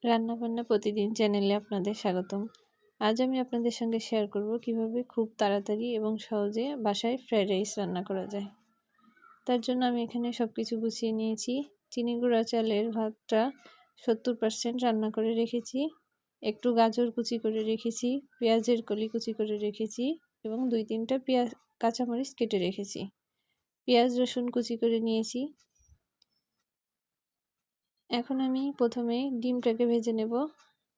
রান্নাবান্না প্রতিদিন চ্যানেলে আপনাদের স্বাগতম। আজ আমি আপনাদের সঙ্গে শেয়ার করব কিভাবে খুব তাড়াতাড়ি এবং সহজে বাসায় ফ্রাইড রাইস রান্না করা যায়। তার জন্য আমি এখানে সব কিছু গুছিয়ে নিয়েছি। চিনি গুঁড়া চালের ভাতটা 70% রান্না করে রেখেছি, একটু গাজর কুচি করে রেখেছি, পেঁয়াজের কলি কুচি করে রেখেছি এবং 2-3টা কাঁচামরিচ কেটে রেখেছি। পেঁয়াজ রসুন কুচি করে নিয়েছি। এখন আমি প্রথমে ডিমটাকে ভেজে নেব।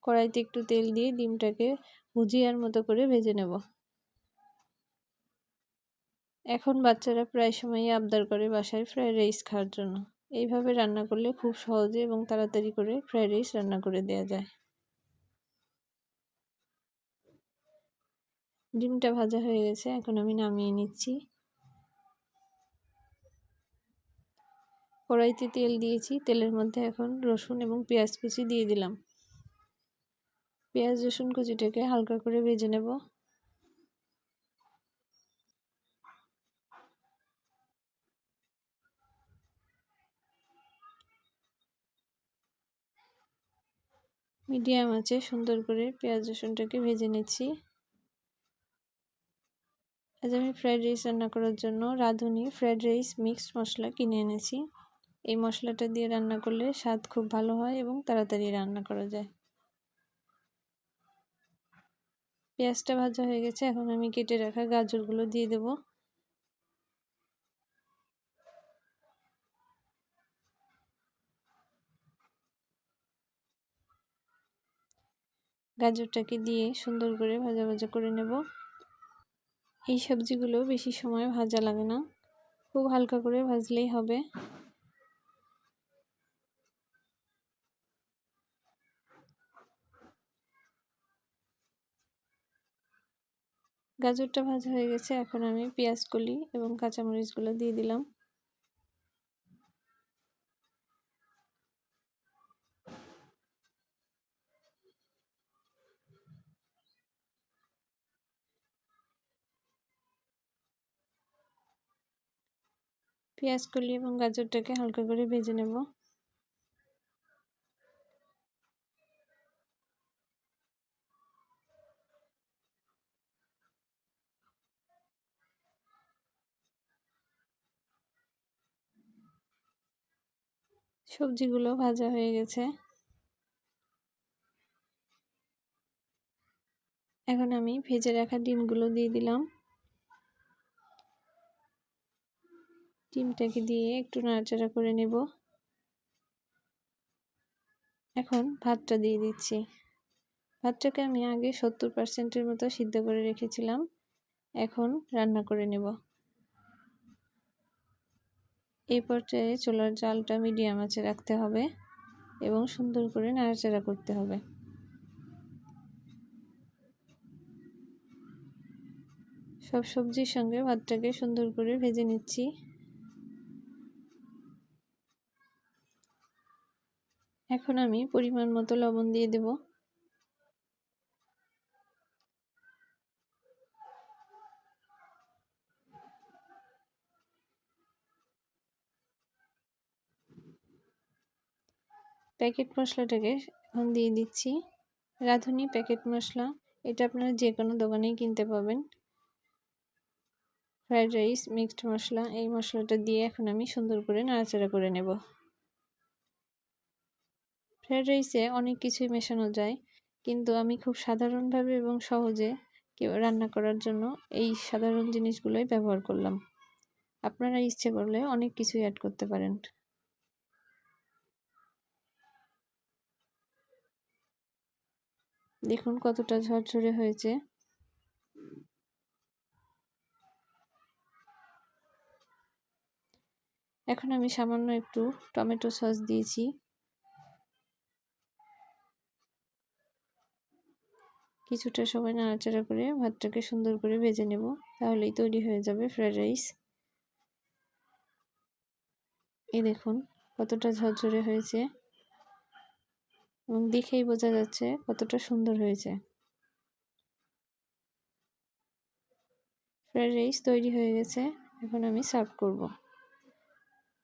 কড়াইতে একটু তেল দিয়ে ডিমটাকে ভুজিয়ার মতো করে ভেজে নেব। এখন বাচ্চারা প্রায় সময়ই আবদার করে বাসায় ফ্রাইড রাইস খাওয়ার জন্য। এইভাবে রান্না করলে খুব সহজে এবং তাড়াতাড়ি করে ফ্রাইড রাইস রান্না করে দেওয়া যায়। ডিমটা ভাজা হয়ে গেছে, এখন আমি নামিয়ে নিচ্ছি। কড়াইতে তেল দিয়েছি, তেলের মধ্যে এখন রসুন এবং পেঁয়াজ কুচি দিয়ে দিলাম। পেঁয়াজ রসুন কুচিটাকে হালকা করে ভেজে নেব। মিডিয়াম আঁচে সুন্দর করে পেঁয়াজ রসুনটাকে ভেজে নিচ্ছি। আজ আমি ফ্রাইড রাইস রান্না করার জন্য রাঁধুনি ফ্রাইড রাইস মিক্সড মশলা কিনে এনেছি। এই মশলাটা দিয়ে রান্না করলে স্বাদ খুব ভালো হয় এবং তাড়াতাড়ি রান্না করা যায়। পেঁয়াজটা ভাজা হয়ে গেছে, এখন আমি কেটে রাখা গাজরগুলো দিয়ে দেব। গাজরটাকে দিয়ে সুন্দর করে ভাজা ভাজা করে নেব। এই সবজিগুলো বেশি সময় ভাজা লাগে না, খুব হালকা করে ভাজলেই হবে। গাজরটা ভাজা হয়ে গেছে, এখন আমি পেঁয়াজ কলি এবং কাঁচামরিচগুলো দিয়ে দিলাম। পেঁয়াজ কলি এবং গাজরটাকে হালকা করে ভেজে নেব। সবজিগুলো ভাজা হয়ে গেছে, এখন আমি ভেজে রাখা ডিমগুলো দিয়ে দিলাম। ডিমটাকে দিয়ে একটু নাড়াচাড়া করে নেব। এখন ভাতটা দিয়ে দিচ্ছি। ভাতটাকে আমি আগে 70%-এর মতো সিদ্ধ করে রেখেছিলাম, এখন রান্না করে নেব। এই পর্যায়ে চুলার জালটা মিডিয়াম আঁচে রাখতে হবে এবং সুন্দর করে নাড়াচাড়া করতে হবে। সব সবজির সঙ্গে ভাতটাকে সুন্দর করে ভেজে নিচ্ছি। এখন আমি পরিমাণ মতো লবণ দিয়ে দেব। প্যাকেট মশলাটাকে এখন দিয়ে দিচ্ছি। রাঁধুনি প্যাকেট মশলা, এটা আপনারা যে কোনো দোকানেই কিনতে পাবেন। ফ্রাইড রাইস মিক্সড মশলা, এই মশলাটা দিয়ে এখন আমি সুন্দর করে নাড়াচাড়া করে নেব। ফ্রাইড রাইসে অনেক কিছুই মেশানো যায়, কিন্তু আমি খুব সাধারণভাবে এবং সহজে রান্না করার জন্য এই সাধারণ জিনিসগুলোই ব্যবহার করলাম। আপনারা ইচ্ছে করলে অনেক কিছুই অ্যাড করতে পারেন। দেখুন কতটা ঝরঝরে হয়েছে। এখন আমি সামান্য একটু টমেটো সস দিয়েছি। কিছুটা সময় নাড়াচাড়া করে ভাতটাকে সুন্দর করে ভেজে নেব, তাহলেই তৈরি হয়ে যাবে ফ্রাইড রাইস। এই দেখুন কতটা ঝরঝরে হয়েছে এবং দেখেই বোঝা যাচ্ছে কতটা সুন্দর হয়েছে। ফ্রাইড রাইস তৈরি হয়ে গেছে, এখন আমি সার্ভ করব।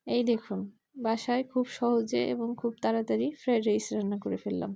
এই দেখুন, বাসায় খুব সহজে এবং খুব তাড়াতাড়ি ফ্রাইড রাইস রান্না করে ফেললাম।